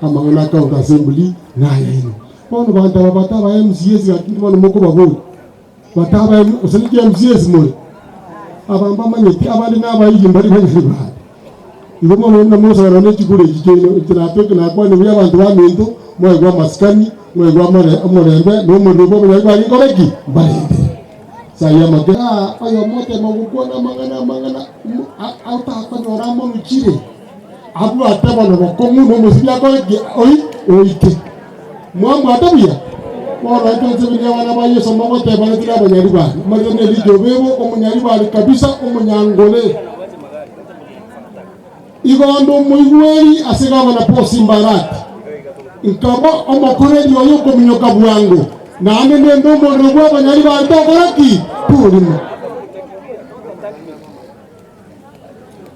amangana county assembly na yenu bono banta bataba MCS yakindi bono moko baburi bataba usaliki MCS mole abamba manyeti abandi nabayigi mbali banyaribana ibo mono na musara ne chikure chikeno itirapeke na kwa ne abantu baminto mwe gwa maskani mwe gwa amorembe no murugo banyaribana ngoreki balende saya magana ayo mote magukona mangana auta kwa ramo mchire abu ataba no komu no musibya ko oike mwambo atabuya wala tonzebya wana baye somo mote bana tira banyaribana magane lijobebo omunyaribana kabisa omunyangole igondo muigweri asigaba na posi mbarati nkaba omokoreli oyo komunyoka bwango nane ndo morogwa banyaribana tokoraki purima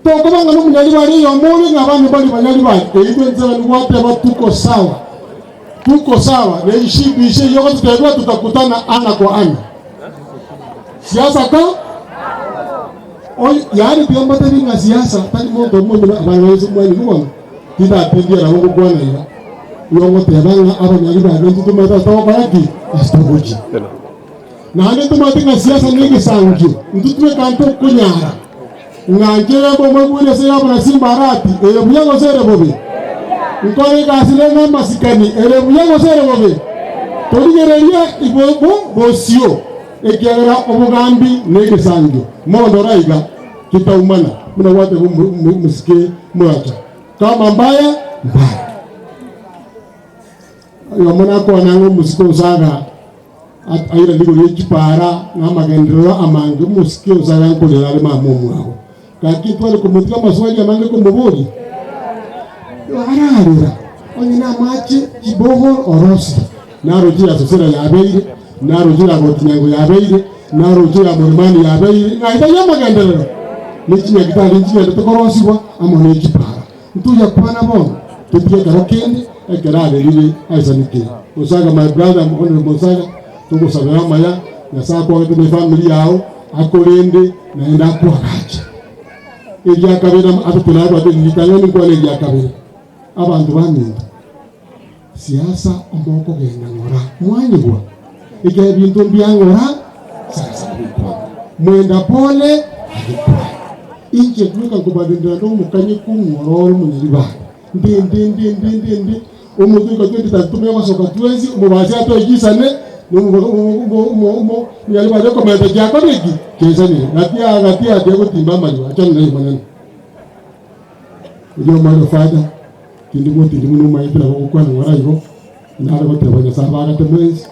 tokobanga n'umunyaribana iyo muri ngabandi bali banyaribana ibyo nzaba niwate tuko sawa na ishibishe yoko tutegwa tutakutana ana kwa ana siasa ka yani pia mbata ni siasa tani moto mmoja abawezi mwani ruwa tida atendia na wangu bwana ila yongo tebanga abanyaribana ndio tumata toka yaki astogoji na hande tumata siasa nige sangi ntutume kanto kunyara ngangera bomwe bule se yabona simbarati buyango sere bobe nkore gasile na masikani buyango sere bobe torigereria ibobo bosio ekyagera obugambi nege sanjo mondo raiga tutaumana muna wate musike mwacha kama mbaya ayo mona ko nango musiko saga ayira ligo yechipara ngamagendero amange musike usaga nkolera le mamumu aho kaki twale kumutika maswali amange kumuburi ararira onyina mache iboho orosi narujira sosera yabeire narujira gotinyango yabeire narujira murimani yabeire ngaita yamagendero nikinya kitali njiya tokorosibwa amone chipara ntuya kwana bono tupye karokende ekerale lile aisanike usaga my brother mkono musaga tukusabira maya na saa kwa tu family yao akolende naenda kwa kacha ejya kabera atutula aba nditangani kwa ejya kabera abantu baninda siasa omoko genda ngora mwanyigwa ike bintu byangora sasa bikwa mwenda pole akikwa inje kuka kubadindira ndo mukanye kumwororo munyiribana ndi umutu ko twende tatume basoka twezi umubazi atoyisane no yali bado ko meta jako bigi kezani gatia de ko timba mali acha ngai manene yo maro fada tindimu no maitra ko kwa ngora yo na ro te banya sabara te mwezi